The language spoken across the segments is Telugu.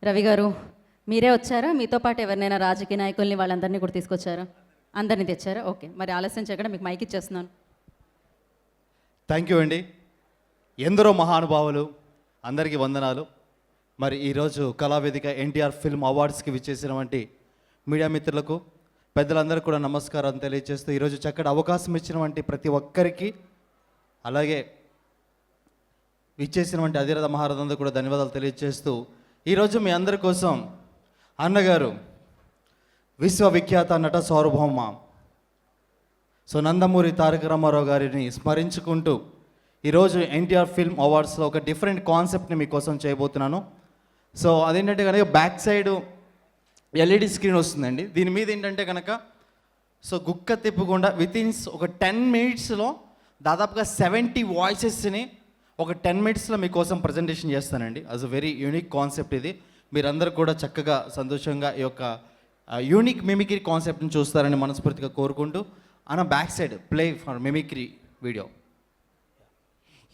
రవి గారు మీరే వచ్చారా? మీతో పాటు ఎవరినైనా రాజకీయ నాయకుల్ని వాళ్ళందరినీ కూడా తీసుకొచ్చారా? అందరినీ తెచ్చారా? ఓకే, మరి ఆలస్యం చేయకుండా మీకు మైక్ ఇచ్చేస్తున్నాను. థ్యాంక్ యూ అండి. ఎందరో మహానుభావులు, అందరికీ వందనాలు. మరి ఈరోజు కళావేదిక ఎన్టీఆర్ ఫిల్మ్ అవార్డ్స్కి విచ్చేసినటువంటి మీడియా మిత్రులకు, పెద్దలందరూ కూడా నమస్కారం తెలియజేస్తూ ఈరోజు చక్కటి అవకాశం ఇచ్చినటువంటి ప్రతి ఒక్కరికి, అలాగే విచ్చేసినటువంటి అధిరథ మహారథందరూ కూడా ధన్యవాదాలు తెలియజేస్తూ ఈరోజు మీ అందరి కోసం అన్నగారు విశ్వవిఖ్యాత నట సార్వభౌమ నందమూరి తారక రామారావు గారిని స్మరించుకుంటూ ఈరోజు ఎన్టీఆర్ ఫిల్మ్ అవార్డ్స్లో ఒక డిఫరెంట్ కాన్సెప్ట్ని మీకోసం చేయబోతున్నాను. సో అదేంటంటే కనుక బ్యాక్ సైడ్ ఎల్ఈడి స్క్రీన్ వస్తుందండి. దీని మీద ఏంటంటే కనుక గుక్క తిప్పకుండా వితిన్స్ ఒక 10 మినిట్స్లో దాదాపుగా 70 వాయిసెస్ని ఒక 10 మినిట్స్లో మీకోసం ప్రజెంటేషన్ చేస్తానండి. అస్ అ వెరీ యూనిక్ కాన్సెప్ట్ ఇది. మీరందరూ కూడా చక్కగా సంతోషంగా ఈ యొక్క యూనిక్ మిమిక్రీ కాన్సెప్ట్ని చూస్తారని మనస్ఫూర్తిగా కోరుకుంటూ అన్న back side play for mimicry video.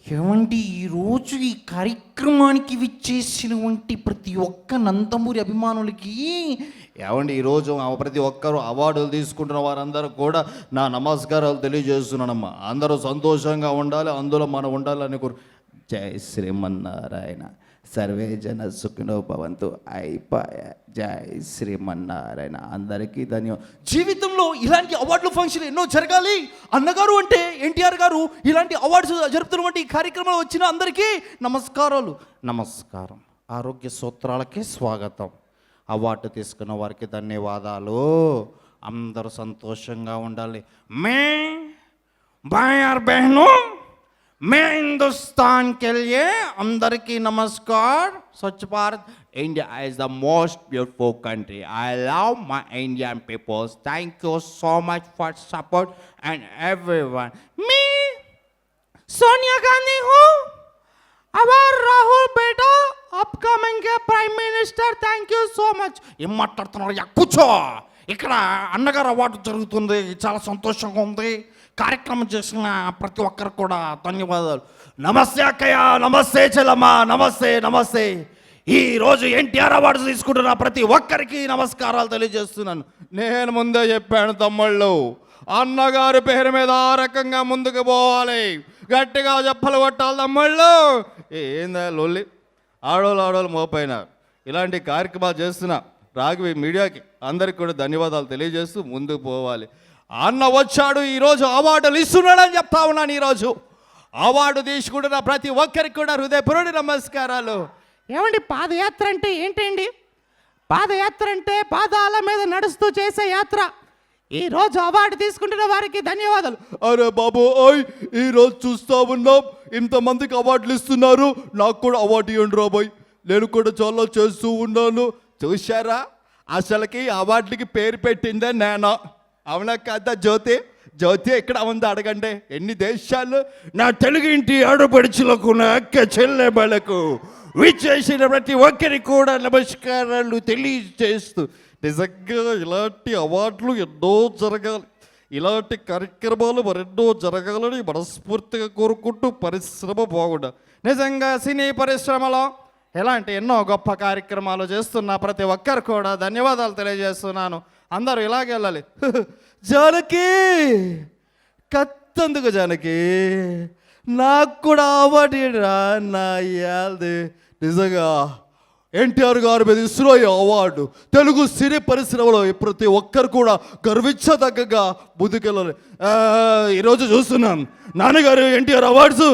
ఏమండి, ఈరోజు ఈ కార్యక్రమానికి విచ్చేసినటువంటి ప్రతి ఒక్క నందమూరి అభిమానులకి ఏమండి, ఈరోజు ప్రతి ఒక్కరు అవార్డులు తీసుకుంటున్న వారందరూ కూడా నా నమస్కారాలు తెలియజేస్తున్నానమ్మా. అందరూ సంతోషంగా ఉండాలి, అందులో మనం ఉండాలని జై శ్రీమన్నారాయణ, సర్వే జన సుఖినో భవంతు. అయిపోయా. జై శ్రీమన్నారాయణ. అందరికీ ధన్యవాదాలు. జీవితంలో ఇలాంటి అవార్డుల ఫంక్షన్ ఎన్నో జరగాలి. అన్నగారు అంటే ఎన్టీఆర్ గారు ఇలాంటి అవార్డ్స్ జరుపుతున్నటువంటి ఈ కార్యక్రమంలో వచ్చిన అందరికీ నమస్కారాలు. నమస్కారం. ఆరోగ్య సూత్రాలకి స్వాగతం. అవార్డు తీసుకున్న వారికి ధన్యవాదాలు. అందరూ సంతోషంగా ఉండాలి. మే భాయ్ ఆర్ బహనో, मैं हिंदुस्तान के लिए अंदर की नमस्कार. स्वच्छ Bharat, India is the most beautiful country. I love my Indian people. Thank you so much for support and everyone. Me Sonia Gandhi हूँ. our Rahul beta upcoming prime minister. Thank you so much. ఏం మాట్లాడుతున్నారు? కూర్చో. ఇక్కడ అన్నగారు అవార్డు జరుగుతుంది, చాలా సంతోషంగా ఉంది. కార్యక్రమం చేసిన ప్రతి ఒక్కరికి కూడా ధన్యవాదాలు. నమస్తే అక్కయ్య, నమస్తే చెల్లమ్మ, నమస్తే నమస్తే. ఈరోజు ఎన్టీఆర్ అవార్డు తీసుకుంటున్న ప్రతి ఒక్కరికి నమస్కారాలు తెలియజేస్తున్నాను. నేను ముందే చెప్పాను తమ్ముళ్ళు, అన్నగారి పేరు మీద ఆ రకంగా ముందుకు పోవాలి, గట్టిగా చెప్పలు కొట్టాలి తమ్ముళ్ళు. ఏందా లొల్లి? ఆడోళ్ళు మోపైన ఇలాంటి కార్యక్రమాలు చేస్తున్నా రాఘవి మీడియాకి అందరికి కూడా ధన్యవాదాలు తెలియజేస్తూ ముందుకు పోవాలి. అన్న వచ్చాడు, ఈరోజు అవార్డులు ఇస్తున్నాడని చెప్తా ఉన్నాను. ఈరోజు అవార్డు తీసుకుంటున్న ప్రతి ఒక్కరికి కూడా హృదయపూర్వక నమస్కారాలు. ఏమండి, పాదయాత్ర అంటే ఏంటండి? పాదయాత్ర అంటే పాదాల మీద నడుస్తూ చేసే యాత్ర. ఈరోజు అవార్డు తీసుకుంటున్న వారికి ధన్యవాదాలు. అరే బాబు, ఈరోజు చూస్తా ఉన్నాం, ఇంతమందికి అవార్డులు ఇస్తున్నారు, నాకు కూడా అవార్డు ఇవ్వండి రాబోయ్. నేను కూడా చాలా చేస్తూ ఉన్నాను. చూశారా, అసలుకి అవార్డులకి పేరు పెట్టిందే నేను. అవునా కదా జ్యోతి? జ్యోతి ఎక్కడ ఉంది అడగండి. ఎన్ని దేశాలు నా తెలుగు ఇంటి ఆడపడుచులకు, నా అక్క చెల్లెమ్మలకు, విచ్చేసిన ప్రతి ఒక్కరికి కూడా నమస్కారాలు తెలియజేస్తూ, నిజంగా ఇలాంటి అవార్డులు ఎన్నో జరగాలి, ఇలాంటి కార్యక్రమాలు మరెన్నో జరగాలని మనస్ఫూర్తిగా కోరుకుంటూ పరిశ్రమ బాగుండాలి. నిజంగా సినీ పరిశ్రమలో ఇలాంటి ఎన్నో గొప్ప కార్యక్రమాలు చేస్తున్న ప్రతి ఒక్కరు కూడా ధన్యవాదాలు తెలియజేస్తున్నాను. అందరూ ఇలాగే వెళ్ళాలి. జానకి కత్తందుకు, జానకి నాకు కూడా అవార్డు రా నా యాల్ది. నిజంగా ఎన్టీఆర్ గారి మీద ఇస్రో అవార్డు తెలుగు సినీ పరిశ్రమలో ప్రతి ఒక్కరు కూడా గర్వించదగ్గగా ముందుకెళ్ళాలి. ఈరోజు చూస్తున్నాం నాన్నగారు ఎన్టీఆర్ అవార్డ్స్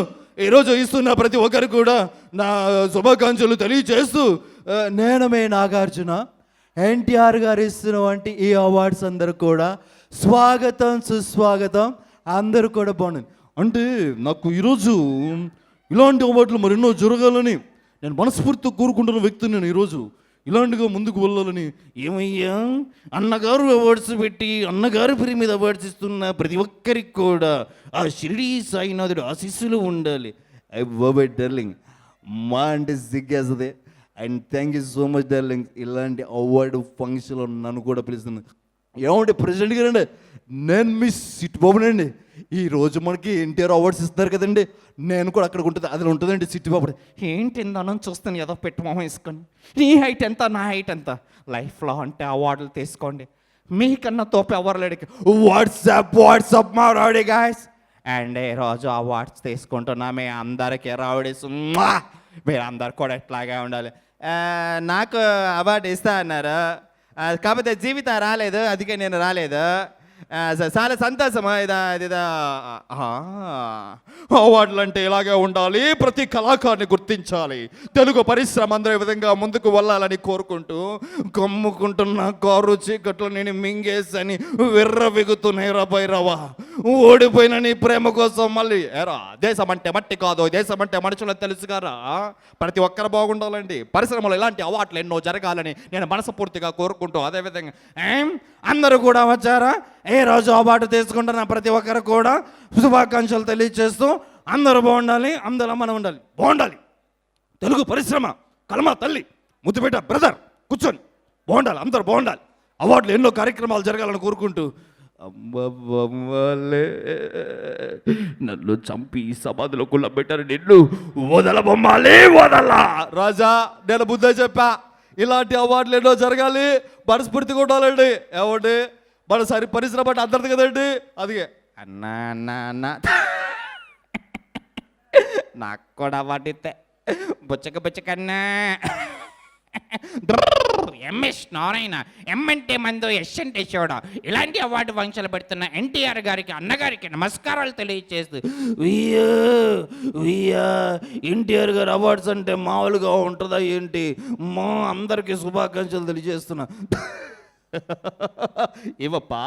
ఈరోజు ఇస్తున్న ప్రతి ఒక్కరు కూడా నా శుభాకాంక్షలు తెలియజేస్తూ, నేనమే నాగార్జున ఎన్టీఆర్ గారు ఇస్తున్నటువంటి ఈ అవార్డ్స్ అందరూ కూడా స్వాగతం, సుస్వాగతం. అందరూ కూడా బాగుంది. అంటే నాకు ఈరోజు ఇలాంటి అవార్డులు మరెన్నో జరగాలని నేను మనస్ఫూర్తిగా కోరుకుంటున్న వ్యక్తిని. నేను ఈరోజు ఇలాంటిగా ముందుకు వెళ్ళాలని. ఏమయ్యా, అన్నగారు అవార్డ్స్ పెట్టి అన్నగారి పేరు మీద అవార్డ్స్ ఇస్తున్న ప్రతి ఒక్కరికి కూడా ఆ షిరిడీ సాయినాథుడు ఆశీస్సులు ఉండాలి. I love it darling. మా అంటే సిగ్గేస్తుంది. And thank you so much darling. ఇలాంటి అవార్డు ఫంక్షన్లో నన్ను కూడా పిలుస్తుంది. ఏమండి ప్రెసిడెంట్ గారండి, నేను మీ సిట్ బాబునండి. ఈరోజు మనకి ఎన్టీఆర్ అవార్డ్స్ ఇస్తున్నారు కదండి, నేను కూడా అక్కడ ఉంటుంది, అది ఉంటుందండి సిట్ బాబు. ఏంటి ఇందానని చూస్తాను ఏదో పెట్టి మొహం వేసుకొని, నీ హైట్ ఎంత నా హైట్ ఎంత, లైఫ్లో అంటే అవార్డులు తీసుకోండి, మీకన్నా తోపు ఎవరు లేడికి. వాట్సాప్ మా రౌడీ గాయస్. అండ్ ఈరోజు అవార్డ్స్ తీసుకుంటున్నా మీ అందరికీ రౌడీస్, మీరు అందరు కూడా ఇట్లాగే ఉండాలి. నాకు అవార్డు ఇస్తా అన్నారు, కాకపోతే జీవితం రాలేదు, అందుకే నేను రాలేదు. చాలా సంతోషమా ఇదా అవార్డులు అంటే ఇలాగే ఉండాలి, ప్రతి కళాకారుని గుర్తించాలి, తెలుగు పరిశ్రమ అందరూ ఈ విధంగా ముందుకు వెళ్ళాలని కోరుకుంటూ కమ్ముకుంటున్న కారు చీకట్లు నేను మింగేసని విర్రవిగుతున్నాయి రా భైరవా. ఓడిపోయిన నీ ప్రేమ కోసం మళ్ళీ ఏరా, దేశం అంటే మట్టి కాదు, దేశం అంటే మనుషులకు తెలుసు కదా, ప్రతి ఒక్కరు బాగుండాలండి, పరిశ్రమలో ఇలాంటి అవార్డులు ఎన్నో జరగాలని నేను మనస్ఫూర్తిగా కోరుకుంటూ, అదేవిధంగా అందరూ కూడా వచ్చారా, ఏ రోజు అవార్డు తీసుకుంటున్న ప్రతి ఒక్కరు కూడా శుభాకాంక్షలు తెలియజేస్తూ అందరూ బాగుండాలి, అందులో మనం ఉండాలి, బాగుండాలి. తెలుగు పరిశ్రమ కలమా తల్లి ముద్దుబిడ్డ బ్రదర్ కూర్చొని బాగుండాలి, అందరూ బాగుండాలి, అవార్డులు ఎన్నో కార్యక్రమాలు జరగాలని కోరుకుంటూ, అమ్మలే నన్ను చంపి సమాధిలో కుళ్ళబెట్టారు, నిన్ను వదల బొమ్మాలి వదలా రాజా. నేను బుద్ధ చెప్పా, ఇలాంటి అవార్డులు ఎన్నో జరగాలి, మనస్ఫూర్తిగా ఉండాలండి. ఏమండి మన సరి పరిశ్రమ అంటే అందరిది కదండి, అదిగే అన్నా అన్నా అన్నా నాకు కూడా వాటితే బుచ్చకన్నా ఎంఎస్ నారాయణ, ఎం అంటే మందు, ఎస్ అంటే చూడ, ఇలాంటి అవార్డు ఫంక్షన్లు పెడుతున్న ఎన్టీఆర్ గారికి అన్నగారికి నమస్కారాలు తెలియజేస్తూ, ఎన్టీఆర్ గారు అవార్డ్స్ అంటే మామూలుగా ఉంటుందా ఏంటి, మా అందరికీ శుభాకాంక్షలు తెలియజేస్తున్నా. ఏవప్పా,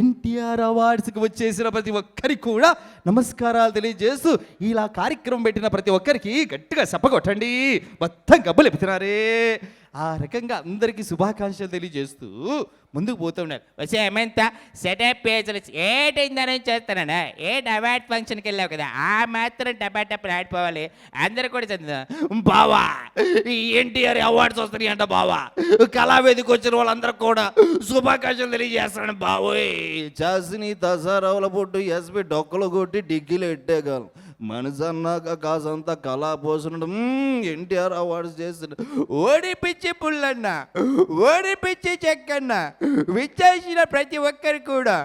ఎన్టీఆర్ అవార్డ్స్కి వచ్చేసిన ప్రతి ఒక్కరికి కూడా నమస్కారాలు తెలియజేస్తూ ఇలా కార్యక్రమం పెట్టిన ప్రతి ఒక్కరికి గట్టిగా చెప్పగొట్టండి, మొత్తం గబ్బులు ఎప్పుతున్నారే. ఆ రకంగా అందరికీ శుభాకాంక్షలు తెలియజేస్తూ ముందుకు పోతూ ఉండాలి. వచ్చే ఏమంతా సెటప్ పేజీలు ఏటైందని చేస్తానన్నా, అవార్డ్ ఫంక్షన్కి వెళ్ళావు కదా, ఆ మాత్రం టపాటప్పుడు ఆడిపోవాలి, అందరు కూడా చదువుతా బావా ఎన్టీఆర్ అవార్డ్స్ వస్తున్నాయి అంట బావా, కళావేదికి వచ్చిన వాళ్ళందరూ కూడా శుభాకాంక్షలు తెలియజేస్తాను బావోయ్. చేసి దసరావుల పొట్టు ఎస్పి డొక్కలు కొట్టి డిగ్గిలు ఎట్టేయగలం, మనసు అన్నాక కాసంత కళా పోషణ ఎన్టీఆర్ అవార్డ్స్ చేస్తున్నా. ఓడిపిచ్చి పుల్లన్న, ఓడిపిచ్చి చెక్కన్న, విచ్చేసిన ప్రతి ఒక్కరికి కూడా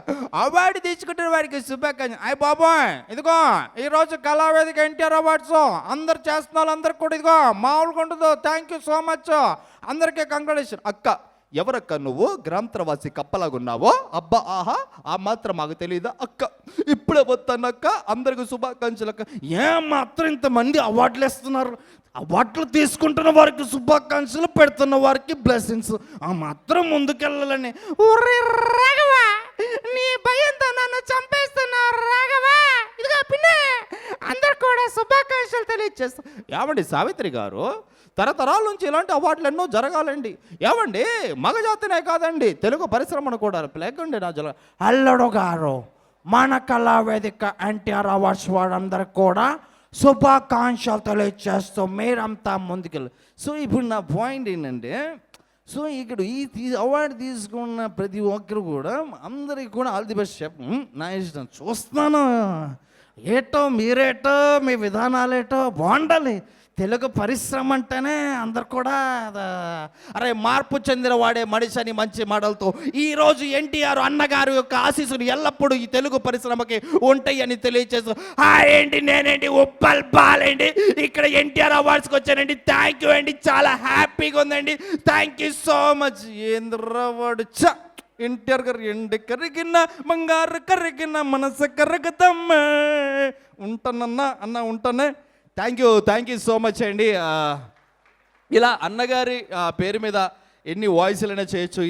అవార్డు తీసుకుంటున్న వారికి శుభాకాంక్షలు. అయ్య బాబోయ్, ఇదిగో ఈరోజు కళావేదిక ఎన్టీఆర్ అవార్డ్స్ అందరు చేస్తున్న వాళ్ళందరికి కూడా ఇదిగో మామూలుగా ఉండదు. థ్యాంక్ యూ సో మచ్, అందరికీ కంగ్రాచులేషన్. అక్క ఎవరక్క నువ్వు, గ్రాంతరవాసి కప్పలాగున్నావో, అబ్బా ఆహా ఆ మాత్రం మాకు తెలియదా అక్క, ఇప్పుడే వస్తానక్క, అందరికి శుభాకాంక్షలు అక్క. ఏమాత్రం ఇంతమంది అవార్డులు ఇస్తున్నారు, అవార్డులు తీసుకుంటున్న వారికి శుభాకాంక్షలు, పెడుతున్న వారికి బ్లెస్సింగ్స్, ఆ మాత్రం ముందుకెళ్ళాలని. రాఘవా, నీ భయంతో నన్ను చంపేస్తున్నావు రాఘవా, ఇదిగో పిన్ని అందరు కూడా శుభాకాంక్షలు తెలియజేస్తాం. ఏమండి సావిత్రి గారు, తరతరాల నుంచి ఇలాంటి అవార్డులు ఎన్నో జరగాలండి. ఏమండి మగజాతినే కాదండి, తెలుగు పరిశ్రమను కూడా లేకండి నా జల. అల్లుడు గారు, మన కళావేదిక ఎన్టీఆర్ అవార్డ్స్ వాళ్ళందరికీ కూడా శుభాకాంక్షలు తెలియజేస్తూ మీరంతా ముందుకెళ్ళి. సో ఇప్పుడు నా పాయింట్ ఏంటంటే, సో ఇక్కడ ఈ అవార్డు తీసుకున్న ప్రతి ఒక్కరు కూడా అందరికీ కూడా ఆల్ ది బెస్ట్ చెప్పు. నా ఇష్టం చూస్తున్నాను, ఏటో మీరేటో మీ విధానాలేటో బాగుండాలి. తెలుగు పరిశ్రమ అంటేనే అందరు కూడా అరే మార్పు చెందిన వాడే మనిషి అని మంచి మాటలతో ఈరోజు ఎన్టీఆర్ అన్నగారు యొక్క ఆశీస్సులు ఎల్లప్పుడూ ఈ తెలుగు పరిశ్రమకి ఉంటాయని తెలియజేస్తూ, ఏంటి నేనేంటి ఉప్పల్ బాలేండి ఇక్కడ ఎన్టీఆర్ అవార్డ్స్కి వచ్చానండి. థ్యాంక్ యూ అండి, చాలా హ్యాపీగా ఉందండి, థ్యాంక్ యూ సో మచ్. ఏంద్రవాడు చ ఎన్టీఆర్ గారు ఎండి కరిగిన బంగారు కరిగిన మనసు కరగదమ్మ. ఉంటానన్నా అన్న, ఉంటానే. థ్యాంక్ యూ సో మచ్ అండి. ఇలా అన్నగారి పేరు మీద ఎన్ని వాయిస్లైనా చేయొచ్చు.